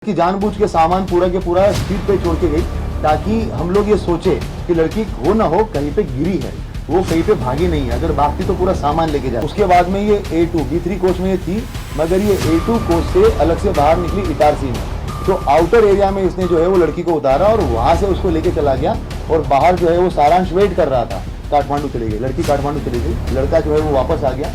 कि जानबूझ के सामान पूरा के पूरा स्ट्रीट पे छोड़ के गई ताकि हम लोग ये सोचे कि लड़की हो ना हो कहीं पे गिरी है, वो कहीं पे भागी नहीं है। अगर भागती तो पूरा सामान लेके जाए। उसके बाद में ये A2 B3 कोच में ये थी, मगर ये A2 कोच से अलग से बाहर निकली इटारसी में। तो आउटर एरिया में इसने जो है वो लड़की को उतारा और वहां से उसको लेके चला गया और बाहर जो है वो सारांश वेट कर रहा था। काठमांडू चली गई लड़की, काठमांडू चली गई, लड़का जो है वो वापस आ गया।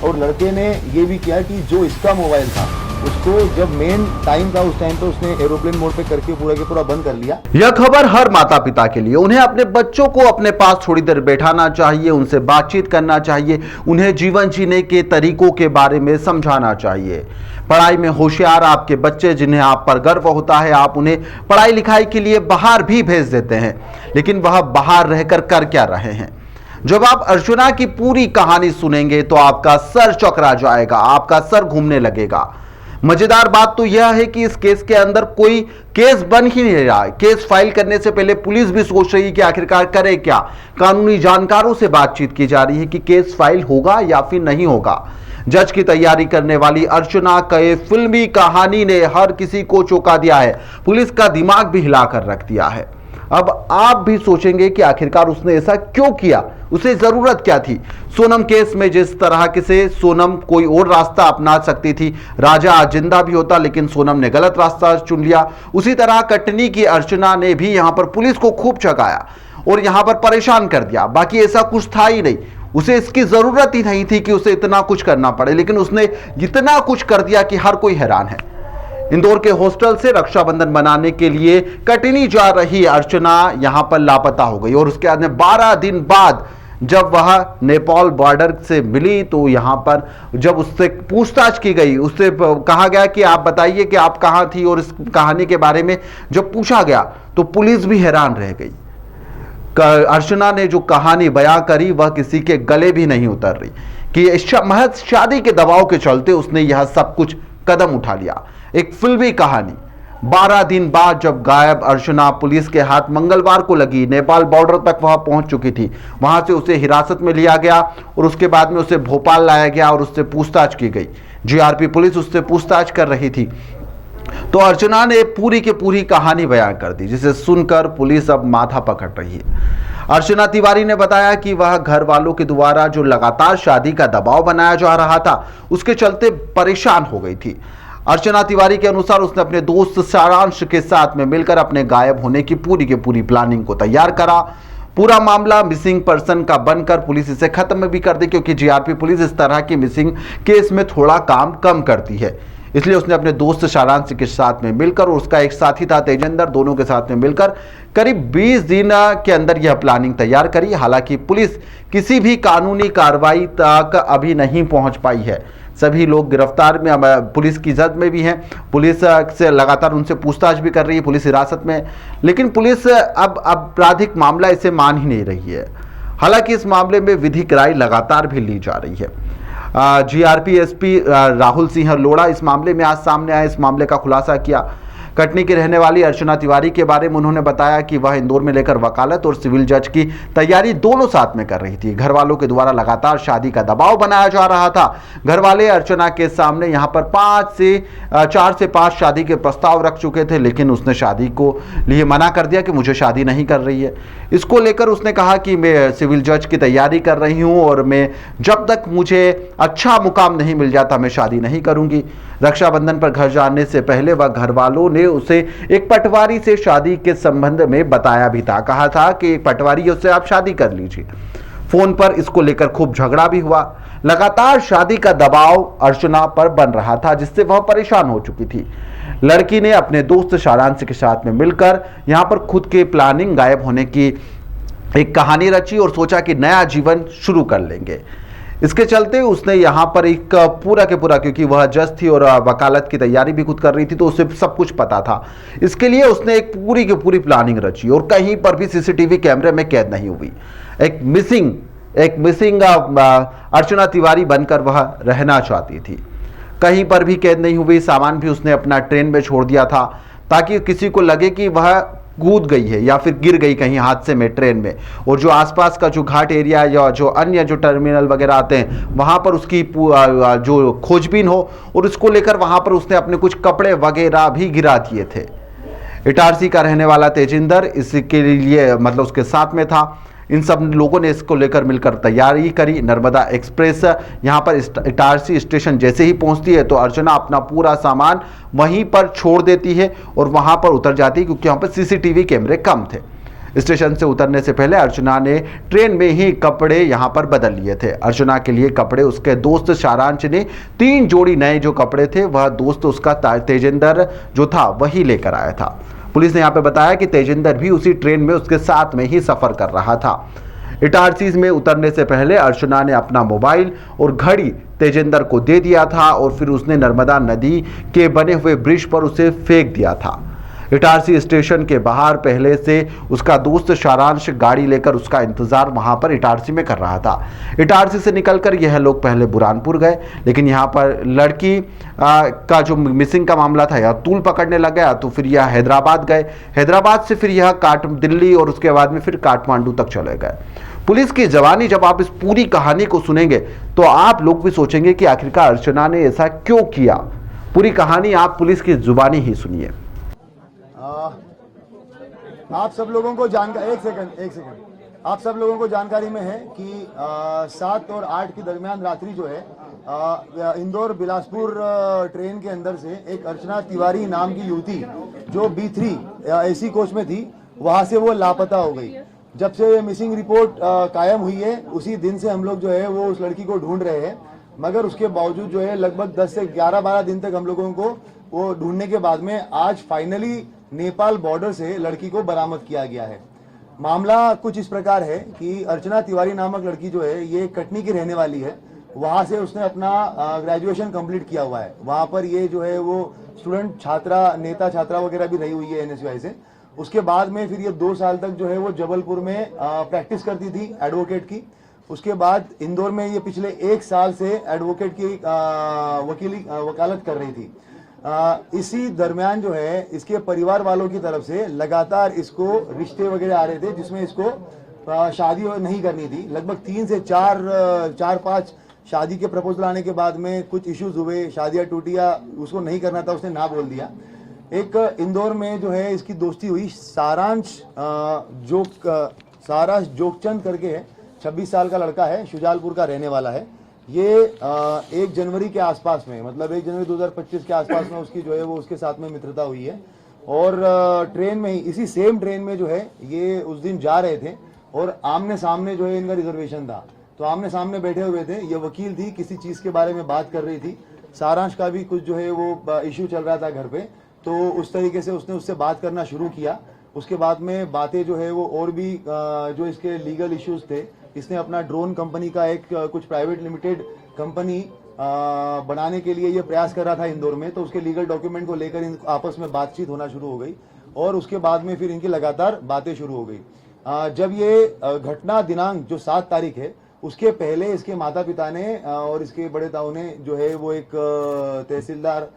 और लड़के ने ये भी किया कि जो इसका मोबाइल था उसको जब मेन टाइम था उस टाइम पे उसने एरोप्लेन मोड पे करके पूरा के पूरा बंद कर लिया। यह खबर हर माता पिता के लिए, उन्हें अपने बच्चों को अपने पास थोड़ी देर बैठाना चाहिए, उनसे बातचीत करना चाहिए, उन्हें जीवन जीने के तरीकों के बारे में समझाना चाहिए। पढ़ाई में होशियार आपके बच्चे जिन्हें आप पर गर्व होता है, आप उन्हें पढ़ाई लिखाई के लिए बाहर भी भेज देते हैं, लेकिन वह बाहर रहकर कर क्या रहे हैं। जब आप अर्चना की पूरी कहानी सुनेंगे तो आपका सर चकरा जाएगा, आपका सर घूमने लगेगा। मजेदार बात तो यह है कि इस केस के अंदर कोई केस बन ही नहीं रहा है। केस फाइल करने से पहले पुलिस भी सोच रही है कि आखिरकार करे क्या। कानूनी जानकारों से बातचीत की जा रही है कि केस फाइल होगा या फिर नहीं होगा। जज की तैयारी करने वाली अर्चना के फिल्मी कहानी ने हर किसी को चौंका दिया है, पुलिस का दिमाग भी हिलाकर रख दिया है। अब आप भी सोचेंगे कि आखिरकार उसने ऐसा क्यों किया, उसे जरूरत क्या थी। सोनम केस में जिस तरह के से सोनम कोई और रास्ता अपना सकती थी, राजा आज जिंदा भी होता, लेकिन सोनम ने गलत रास्ता चुन लिया। उसी तरह कटनी की अर्चना ने भी यहां पर पुलिस को खूब चकाया और यहां पर परेशान कर दिया। बाकी ऐसा कुछ था ही नहीं, उसे इसकी जरूरत ही नहीं थी कि उसे इतना कुछ करना पड़े, लेकिन उसने इतना कुछ कर दिया कि हर कोई हैरान है। इंदौर के हॉस्टल से रक्षाबंधन मनाने के लिए कटनी जा रही अर्चना यहां पर लापता हो गई और उसके बाद 12 दिन बाद जब वह नेपाल बॉर्डर से मिली तो यहां पर जब उससे पूछताछ की गई, उससे कहा गया कि आप बताइए कि आप कहां थी, और इस कहानी के बारे में जब पूछा गया तो पुलिस भी हैरान रह गई। अर्चना ने जो कहानी बयां करी वह किसी के गले भी नहीं उतर रही कि महज शादी के दबाव के चलते उसने यह सब कुछ कदम उठा लिया। एक फिल्मी कहानी। 12 दिन बाद जब गायब अर्चना पुलिस के हाथ मंगलवार को लगी, नेपाल बॉर्डर तक वह पहुंच चुकी थी। वहां से उसे हिरासत में लिया गया और उसके बाद में उसे भोपाल लाया गया और उससे पूछताछ की गई। जीआरपी पुलिस उससे पूछताछ कर रही थी तो अर्चना ने पूरी की पूरी कहानी बयान कर दी, जिसे सुनकर पुलिस अब माथा पकड़ रही है। अर्चना तिवारी ने बताया कि वह घर वालों के द्वारा जो लगातार शादी का दबाव बनाया जा रहा था उसके चलते परेशान हो गई थी। अर्चना तिवारी के अनुसार उसने अपने दोस्त सारांश के साथ में मिलकर अपने गायब होने की पूरी प्लानिंग को तैयार करा। पूरा मामला मिसिंग पर्सन का बनकर पुलिस इसे खत्म भी कर दी, क्योंकि जीआरपी पुलिस इस तरह की मिसिंग केस में थोड़ा काम कम करती है। इसलिए उसने अपने दोस्त सारांश के साथ में मिलकर और उसका एक साथी था तेजेंद्र, दोनों के साथ में मिलकर करीब 20 दिन के अंदर यह प्लानिंग तैयार करी। हालांकि पुलिस किसी भी कानूनी कार्रवाई तक अभी नहीं पहुंच पाई है। सभी लोग गिरफ्तार में, पुलिस की जद में भी हैं, पुलिस से लगातार उनसे पूछताछ भी कर रही है, पुलिस हिरासत में, लेकिन पुलिस अब आपराधिक मामला इसे मान ही नहीं रही है। हालांकि इस मामले में विधिक राय लगातार भी ली जा रही है। जीआरपी एसपी राहुल सिंह लोढ़ा इस मामले में आज सामने आए, इस मामले का खुलासा किया। कटनी की रहने वाली अर्चना तिवारी के बारे में उन्होंने बताया कि वह इंदौर में लेकर वकालत और सिविल जज की तैयारी दोनों साथ में कर रही थी। घर वालों के द्वारा लगातार शादी का दबाव बनाया जा रहा था। घर वाले अर्चना के सामने यहां पर 4 से 5 शादी के प्रस्ताव रख चुके थे, लेकिन उसने शादी को लिए मना कर दिया कि मुझे शादी नहीं कर रही है। इसको लेकर उसने कहा कि मैं सिविल जज की तैयारी कर रही हूं और मैं जब तक मुझे अच्छा मुकाम नहीं मिल जाता मैं शादी नहीं करूंगी। रक्षाबंधन पर घर जाने से पहले वह घर वालों ने उसे एक पटवारी से शादी के संबंध में बताया भी था। कहा था कि एक पटवारी है, उससे आप शादी कर लीजिए। फोन पर इसको लेकर खूब झगड़ा भी हुआ। लगातार शादी का दबाव अर्चना पर बन रहा था, जिससे वह परेशान हो चुकी थी। लड़की ने अपने दोस्त सारांश के साथ में मिलकर यहां पर खुद के प्लानिंग गायब होने की एक कहानी रची और सोचा कि नया जीवन शुरू कर लेंगे। इसके चलते उसने यहाँ पर एक पूरा के पूरा, क्योंकि वह जज थी और वकालत की तैयारी भी खुद कर रही थी तो उसे सब कुछ पता था। इसके लिए उसने एक पूरी की पूरी प्लानिंग रची और कहीं पर भी सीसीटीवी कैमरे में कैद नहीं हुई। एक मिसिंग अर्चना तिवारी बनकर वह रहना चाहती थी। कहीं पर भी कैद नहीं हुई। सामान भी उसने अपना ट्रेन में छोड़ दिया था ताकि किसी को लगे कि वह कूद गई है या फिर गिर गई कहीं हादसे में ट्रेन में, और जो आसपास का जो घाट एरिया या जो अन्य जो टर्मिनल वगैरह आते हैं वहाँ पर उसकी जो खोजबीन हो, और उसको लेकर वहाँ पर उसने अपने कुछ कपड़े वगैरह भी गिरा दिए थे। इटारसी का रहने वाला तेजिंदर इसके लिए मतलब उसके साथ में था। इन सब लोगों ने इसको लेकर मिलकर तैयारी करी। नर्मदा एक्सप्रेस यहाँ पर इटारसी स्टेशन जैसे ही पहुँचती है तो अर्चना अपना पूरा सामान वहीं पर छोड़ देती है और वहाँ पर उतर जाती है, क्योंकि यहाँ पर सीसीटीवी कैमरे कम थे। स्टेशन से उतरने से पहले अर्चना ने ट्रेन में ही कपड़े यहाँ पर बदल लिए थे। अर्चना के लिए कपड़े उसके दोस्त सारांश ने 3 जोड़ी नए जो कपड़े थे वह दोस्त उसका तेजिंदर जो था वही लेकर आया था। पुलिस ने यहाँ पे बताया कि तेजिंदर भी उसी ट्रेन में उसके साथ में ही सफर कर रहा था। इटारसी में उतरने से पहले अर्चना ने अपना मोबाइल और घड़ी तेजिंदर को दे दिया था और फिर उसने नर्मदा नदी के बने हुए ब्रिज पर उसे फेंक दिया था। इटारसी स्टेशन के बाहर पहले से उसका दोस्त सारांश गाड़ी लेकर उसका इंतजार वहां पर इटारसी में कर रहा था। इटारसी से निकलकर यह लोग पहले बुरहानपुर गए, लेकिन यहाँ पर लड़की का जो मिसिंग का मामला था यह तूल पकड़ने लग गया, तो फिर यह हैदराबाद गए। हैदराबाद से फिर यह दिल्ली और उसके बाद में फिर काठमांडू तक चले गए। पुलिस की जवानी जब आप इस पूरी कहानी को सुनेंगे तो आप लोग भी सोचेंगे कि आखिरकार अर्चना ने ऐसा क्यों किया। पूरी कहानी आप पुलिस की जुबानी ही सुनिए। आप सब लोगों को जानकारी एक सेकंड आप सब लोगों को जानकारी में है कि 7 और 8 के दरमियान रात्रि जो है इंदौर बिलासपुर ट्रेन के अंदर से एक अर्चना तिवारी नाम की युवती जो B3 AC कोच में थी, वहां से वो लापता हो गई। जब से मिसिंग रिपोर्ट कायम हुई है उसी दिन से हम लोग जो है वो उस लड़की को ढूंढ रहे हैं, मगर उसके बावजूद जो है लगभग 10 से 11-12 दिन तक हम लोगों को वो ढूंढने के बाद में आज फाइनली नेपाल बॉर्डर से लड़की को बरामद किया गया है। मामला कुछ इस प्रकार है कि अर्चना तिवारी नामक लड़की जो है ये कटनी की रहने वाली है। वहां से उसने अपना ग्रेजुएशन कंप्लीट किया हुआ है। वहां पर ये जो है वो स्टूडेंट छात्रा नेता छात्रा वगैरह भी रही हुई है NSUI से। उसके बाद में फिर ये 2 साल तक जो है वो जबलपुर में प्रैक्टिस करती थी एडवोकेट की। उसके बाद इंदौर में ये पिछले 1 साल से एडवोकेट की वकालत कर रही थी। इसी दरमियान जो है इसके परिवार वालों की तरफ से लगातार इसको रिश्ते वगैरह आ रहे थे जिसमें इसको शादी नहीं करनी थी। लगभग 3 से 4-5 शादी के प्रपोजल आने के बाद में कुछ इश्यूज हुए, शादियां टूटी या उसको नहीं करना था, उसने ना बोल दिया। एक इंदौर में जो है इसकी दोस्ती हुई सारांश जोगचंद करके है, 26 साल का लड़का है, शुजालपुर का रहने वाला है। ये 1 जनवरी के आसपास में मतलब 1 जनवरी 2025 के आसपास में उसकी जो है वो उसके साथ में मित्रता हुई है। और ट्रेन में ही इसी सेम ट्रेन में जो है ये उस दिन जा रहे थे और आमने सामने जो है इनका रिजर्वेशन था, तो आमने सामने बैठे हुए थे। ये वकील थी, किसी चीज़ के बारे में बात कर रही थी। सारांश का भी कुछ जो है वो इश्यू चल रहा था घर पे, तो उस तरीके से उसने उससे बात करना शुरू किया। उसके बाद में बातें जो है वो और भी जो इसके लीगल इश्यूज थे, इसने अपना ड्रोन कंपनी का एक कुछ प्राइवेट लिमिटेड कंपनी बनाने के लिए ये प्रयास कर रहा था इंदौर में, तो उसके लीगल डॉक्यूमेंट को लेकर आपस में बातचीत होना शुरू हो गई और उसके बाद में फिर इनकी लगातार बातें शुरू हो गई। जब ये घटना दिनांक जो 7 तारीख है उसके पहले इसके माता पिता ने और इसके बड़े ताऊ ने जो है वो एक तहसीलदार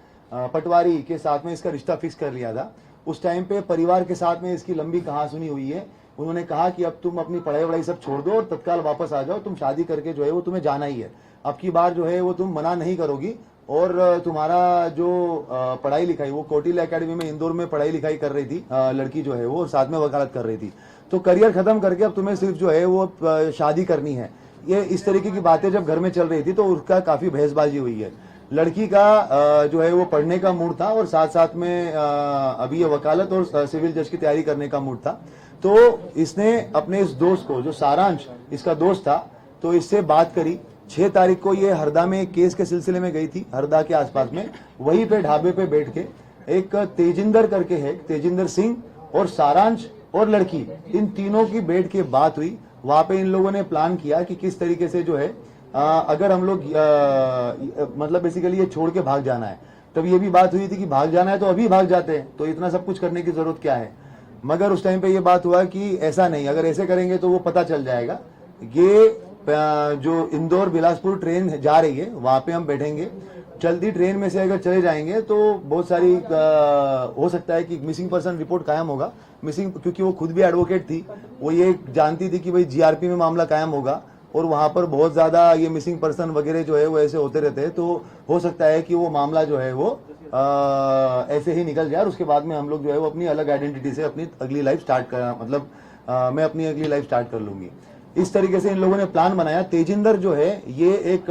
पटवारी के साथ में इसका रिश्ता फिक्स कर लिया था। उस टाइम पे परिवार के साथ में इसकी लंबी कहासुनी हुई है। उन्होंने कहा कि अब तुम अपनी पढ़ाई वढ़ाई सब छोड़ दो और तत्काल वापस आ जाओ, तुम शादी करके जो है वो तुम्हें जाना ही है। अब की बार जो है वो तुम मना नहीं करोगी और तुम्हारा जो पढ़ाई लिखाई, वो कौटिल्य एकेडमी में इंदौर में पढ़ाई लिखाई कर रही थी लड़की जो है वो, साथ में वकालत कर रही थी, तो करियर खत्म करके अब तुम्हें सिर्फ जो है वो शादी करनी है। ये इस तरीके की बातें जब घर में चल रही थी तो उसका काफी बहसबाजी हुई है। लड़की का जो है वो पढ़ने का मूड था और साथ साथ में अभी ये वकालत और सिविल जज की तैयारी करने का मूड था। तो इसने अपने इस दोस्त को, जो सारांश इसका दोस्त था, तो इससे बात करी। 6 तारीख को ये हरदा में केस के सिलसिले में गई थी, हरदा के आसपास में। वहीं पे ढाबे पे बैठ के एक तेजिंदर करके है, तेजिंदर सिंह और सारांश और लड़की, इन तीनों की बैठ के बात हुई। वहां पे इन लोगों ने प्लान किया कि किस तरीके से जो है अगर हम लोग मतलब बेसिकली ये छोड़ के भाग जाना है। तब ये भी बात हुई थी कि भाग जाना है तो अभी भाग जाते हैं, तो इतना सब कुछ करने की जरूरत क्या है। मगर उस टाइम पे ये बात हुआ कि ऐसा नहीं, अगर ऐसे करेंगे तो वो पता चल जाएगा। ये जो इंदौर बिलासपुर ट्रेन जा रही है वहां पे हम बैठेंगे, चलती ट्रेन में से अगर चले जाएंगे तो बहुत सारी हो सकता है कि मिसिंग पर्सन रिपोर्ट कायम होगा। मिसिंग, क्योंकि वो खुद भी एडवोकेट थी, वो ये जानती थी कि भाई जीआरपी में मामला कायम होगा और वहां पर बहुत ज्यादा ये मिसिंग पर्सन वगैरह जो है वो ऐसे होते रहते हैं, तो हो सकता है कि वो मामला जो है वो ऐसे ही निकल जाए और उसके बाद में हम लोग जो है वो अपनी अलग आइडेंटिटी से अपनी अगली लाइफ स्टार्ट कर, मतलब मैं अपनी अगली लाइफ स्टार्ट कर लूंगी। इस तरीके से इन लोगों ने प्लान बनाया। तेजिंदर जो है ये एक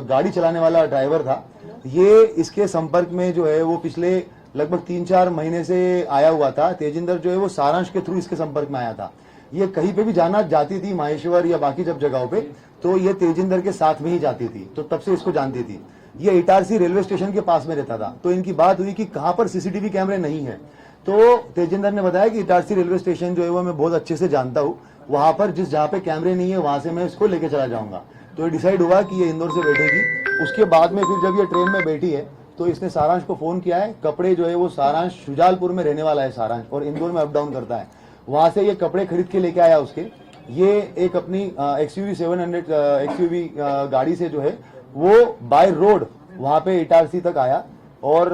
गाड़ी चलाने वाला ड्राइवर था। ये इसके संपर्क में जो है वो पिछले लगभग 3-4 महीने से आया हुआ था। तेजिंदर जो है वो सारांश के थ्रू इसके संपर्क में आया था। ये कहीं पे भी जाना जाती थी, माहेश्वर या बाकी जब जगहों पे, तो ये तेजिंदर के साथ में ही जाती थी, तो तब से इसको जानती थी। ये इटारसी रेलवे स्टेशन के पास में रहता था, तो इनकी बात हुई कि कहां पर सीसीटीवी कैमरे नहीं है। तो तेजिंदर ने बताया कि इटारसी रेलवे स्टेशन जो है वो मैं बहुत अच्छे से जानता हूँ, वहां पर जहां पे कैमरे नहीं है वहां से मैं इसको लेके चला जाऊंगा। तो ये डिसाइड हुआ कि ये इंदौर से बैठेगी। उसके बाद में फिर जब ये ट्रेन में बैठी है तो इसने सारांश को फोन किया है। कपड़े जो है वो सारांश शुजालपुर में रहने वाला है सारांश, और इंदौर में अप डाउन करता है। वहां से ये कपड़े खरीद के लेके आया उसके। ये एक अपनी XUV 700 XUV गाड़ी से जो है वो बाय रोड वहां पे इटारसी तक आया और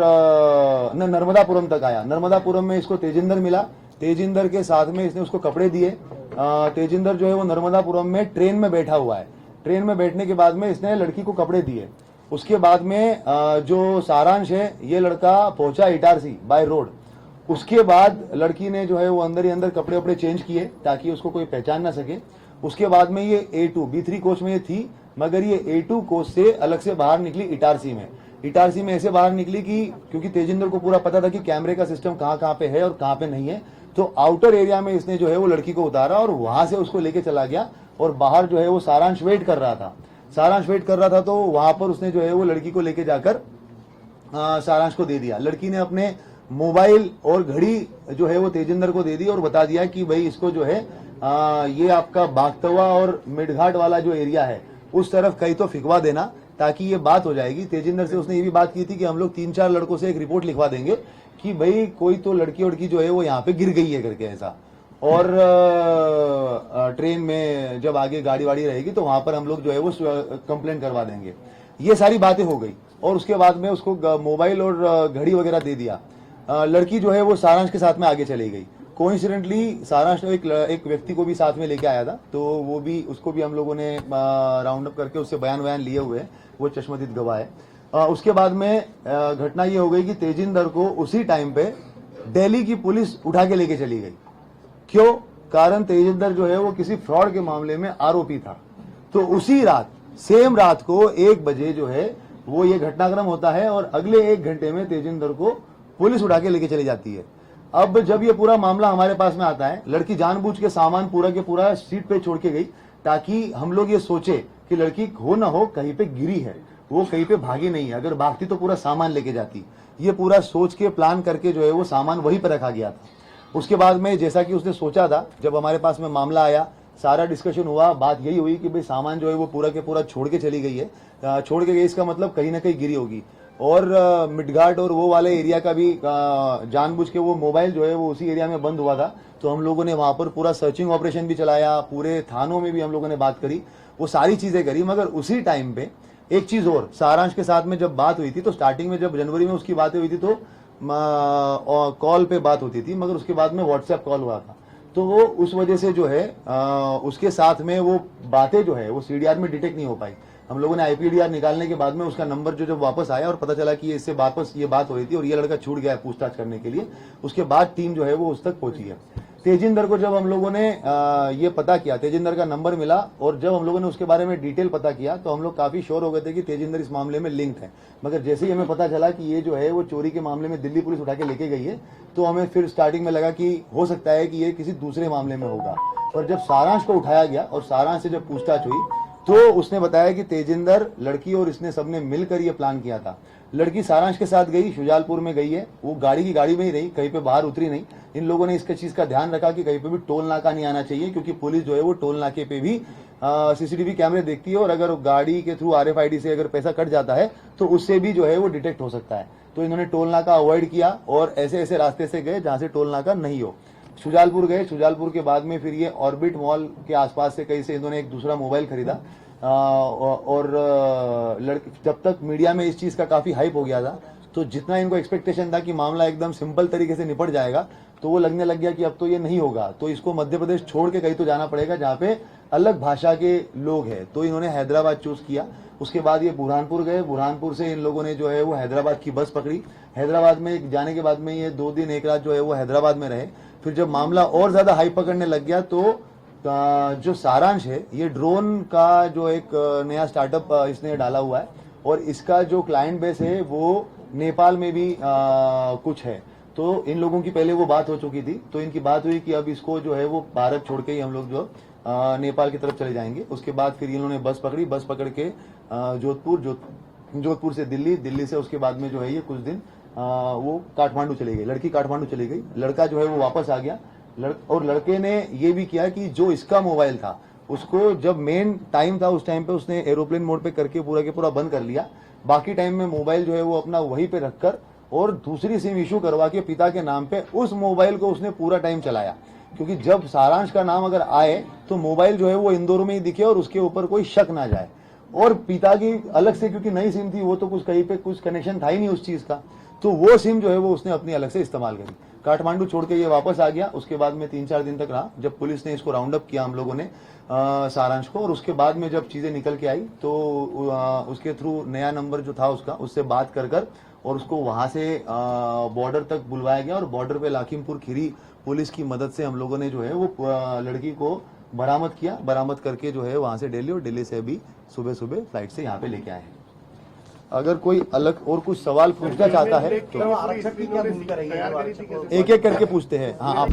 नर्मदापुरम तक आया। नर्मदापुरम में इसको तेजिंदर मिला। तेजिंदर के साथ में इसने उसको कपड़े दिए। तेजिंदर जो है वो नर्मदापुरम में ट्रेन में बैठा हुआ है। ट्रेन में बैठने के बाद में इसने लड़की को कपड़े दिए। उसके बाद में जो सारांश है ये लड़का पहुंचा इटारसी बाय रोड। उसके बाद लड़की ने जो है वो अंदर ही अंदर कपड़े वपड़े चेंज किए ताकि उसको कोई पहचान ना सके। उसके बाद में ये A2 B3 कोच में ये थी, मगर ये A2 कोच से अलग से बाहर निकली इटारसी में। इटारसी में ऐसे बाहर निकली कि क्योंकि तेजिंदर को पूरा पता था कि कैमरे का सिस्टम कहाँ पे है और कहाँ पे नहीं है, तो आउटर एरिया में इसने जो है वो लड़की को उतारा और वहां से उसको लेके चला गया। और बाहर जो है वो सारांश वेट कर रहा था। सारांश वेट कर रहा था तो वहां पर उसने जो है वो लड़की को लेके जाकर सारांश को दे दिया। लड़की ने अपने मोबाइल और घड़ी जो है वो तेजिंदर को दे दी और बता दिया कि भाई इसको जो है ये आपका बागतवा और मिडघाट वाला जो एरिया है उस तरफ कहीं तो फिकवा देना, ताकि ये बात हो जाएगी। तेजिंदर से उसने ये भी बात की थी कि हम लोग 3-4 लड़कों से एक रिपोर्ट लिखवा देंगे कि भाई कोई तो लड़की वड़की जो है वो यहाँ पे गिर गई है करके ऐसा। और ट्रेन में जब आगे गाड़ी वाड़ी रहेगी तो वहां पर हम लोग जो है वो कंप्लेंट करवा देंगे। ये सारी बातें हो गई और उसके बाद में उसको मोबाइल और घड़ी वगैरह दे दिया। लड़की जो है वो सारांश के साथ में आगे चली गई। कोइंसिडेंटली सारांश ने एक व्यक्ति को भी साथ में लेके आया था, तो वो भी उसको भी हम लोगों ने राउंड अप करके उससे बयान लिये हुए हैं। वो चश्मदीद गवाह है। उसके बाद में घटना ये हो गई कि तेजिंदर को उसी टाइम पे दिल्ली की पुलिस उठा के लेके चली गई। क्यों? कारण तेजिंदर जो है वो किसी फ्रॉड के मामले में आरोपी था। तो उसी रात, सेम रात को 1 बजे जो है वो ये घटनाक्रम होता है और अगले 1 घंटे में तेजिंदर को पुलिस उठा के लेके चली जाती है। अब जब ये पूरा मामला हमारे पास में आता है, लड़की जानबूझ के सामान पूरा के पूरा सीट पे छोड़ के गई ताकि हम लोग ये सोचे कि लड़की हो ना हो कहीं पे गिरी है, वो कहीं पे भागी नहीं है। अगर भागती तो पूरा सामान लेके जाती। ये पूरा सोच के प्लान करके जो है वो सामान वहीं पर रखा गया था। उसके बाद में जैसा कि उसने सोचा था, जब हमारे पास में मामला आया, सारा डिस्कशन हुआ, बात यही हुई कि भाई सामान जो है वो पूरा के पूरा छोड़ के चली गई है। छोड़ के गई इसका मतलब कहीं ना कहीं गिरी होगी। और मिडघाट और वो वाले एरिया का भी जानबूझ के वो मोबाइल जो है वो उसी एरिया में बंद हुआ था। तो हम लोगों ने वहां पर पूरा सर्चिंग ऑपरेशन भी चलाया, पूरे थानों में भी हम लोगों ने बात करी, वो सारी चीजें करी। मगर उसी टाइम पे एक चीज और, सारांश के साथ में जब बात हुई थी तो स्टार्टिंग में जब जनवरी में उसकी बातें हुई थी तो कॉल पे बात होती थी, मगर उसके बाद में व्हाट्सएप कॉल हुआ था। तो वो उस वजह से जो है उसके साथ में वो बातें जो है वो CDR में डिटेक्ट नहीं हो पाई। हम लोगों ने IPDR निकालने के बाद में उसका नंबर जो जब वापस आया और पता चला कि इससे वापस ये बात हो रही थी और ये लड़का छूट गया है पूछताछ करने के लिए, उसके बाद टीम जो है वो उस तक पहुंची है। तेजिंदर को जब हम लोगों ने ये पता किया, तेजिंदर का नंबर मिला और जब हम लोगों ने उसके बारे में डिटेल पता किया तो हम लोग काफी श्योर हो गए थे कि तेजिंदर इस मामले में लिंक्ड है। मगर जैसे ही हमें पता चला कि ये जो है वो चोरी के मामले में दिल्ली पुलिस उठा के लेके गई है, तो हमें फिर स्टार्टिंग में लगा कि हो सकता है कि ये किसी दूसरे मामले में होगा। पर जब सारांश को उठाया गया और सारांश से जब पूछताछ हुई तो उसने बताया कि तेजिंदर, लड़की और इसने सबने मिलकर ये प्लान किया था। लड़की सारांश के साथ गई, शुजालपुर में गई है, वो गाड़ी की गाड़ी में ही रही, कहीं पे बाहर उतरी नहीं। इन लोगों ने इसका चीज का ध्यान रखा कि कहीं पे भी टोल नाका नहीं आना चाहिए, क्योंकि पुलिस जो है वो टोल नाके पे भी CCTV कैमरे देखती है और अगर गाड़ी के थ्रू RFID से अगर पैसा कट जाता है तो उससे भी जो है वो डिटेक्ट हो सकता है। तो इन्होंने टोल नाका अवॉइड किया और ऐसे ऐसे रास्ते से गए जहां से टोल नाका नहीं हो। शुजालपुर गए, शुजालपुर के बाद में फिर ये ऑर्बिट मॉल के आसपास से कहीं से इन्होंने एक दूसरा मोबाइल खरीदा। और लड़के जब तक मीडिया में इस चीज का काफी हाइप हो गया था, तो जितना इनको एक्सपेक्टेशन था कि मामला एकदम सिंपल तरीके से निपट जाएगा, तो वो लगने लग गया कि अब तो ये नहीं होगा, तो इसको मध्य प्रदेश छोड़ के कहीं तो जाना पड़ेगा जहाँ पे अलग भाषा के लोग हैं। तो इन्होंने हैदराबाद चूज किया। उसके बाद ये बुरहानपुर गए, बुरहानपुर से इन लोगों ने जो है वो हैदराबाद की बस पकड़ी। हैदराबाद में जाने के बाद में ये 2 दिन 1 रात जो है वो हैदराबाद में रहे। फिर जब मामला और ज्यादा हाइप पकड़ने लग गया, तो जो सारांश है, ये ड्रोन का जो एक नया स्टार्टअप इसने डाला हुआ है, और इसका जो क्लाइंट बेस है वो नेपाल में भी कुछ है। तो इन लोगों की पहले वो बात हो चुकी थी, तो इनकी बात हुई कि अब इसको जो है वो भारत छोड़ के ही हम लोग जो नेपाल की तरफ चले जाएंगे। उसके बाद फिर इन्होंने बस पकड़ी, बस पकड़ के जोधपुर से दिल्ली, दिल्ली से उसके बाद में जो है ये कुछ दिन वो काठमांडू चली गई, लड़की काठमांडू चली गई, लड़का जो है वो वापस आ गया। और लड़के ने ये भी किया कि जो इसका मोबाइल था उसको जब मेन टाइम था उस टाइम पे उसने एरोप्लेन मोड पे करके पूरा के पूरा बंद कर लिया। बाकी टाइम में मोबाइल जो है वो अपना वहीं पे रखकर और दूसरी सिम इशू करवा के पिता के नाम पे उस मोबाइल को उसने पूरा टाइम चलाया, क्योंकि जब सारांश का नाम अगर आए तो मोबाइल जो है वो इंदौर में ही दिखे और उसके ऊपर कोई शक ना जाए। और पिता की अलग से, क्योंकि नई सिम थी, वो तो कुछ कहीं पे कुछ कनेक्शन था ही नहीं उस चीज का, तो वो सिम जो है वो उसने अपनी अलग से इस्तेमाल करी। काठमांडू छोड़ के ये वापस आ गया। उसके बाद में 3-4 दिन तक रहा, जब पुलिस ने इसको राउंड अप किया हम लोगों ने सारांश को, और उसके बाद में जब चीजें निकल के आई तो उसके थ्रू नया नंबर जो था उसका, उससे बात कर और उसको वहां से बॉर्डर तक बुलवाया गया, और बॉर्डर पे लाखीमपुर खीरी पुलिस की मदद से हम लोगों ने जो है वो लड़की को बरामद किया। बरामद करके जो है वहां से दिल्ली, और दिल्ली से अभी सुबह सुबह फ्लाइट से यहाँ पे लेके आए हैं। अगर कोई अलग और कुछ सवाल पूछना चाहता है तो आरक्षक की क्या भूमिका रही है? एक एक करके पूछते हैं। हाँ, आप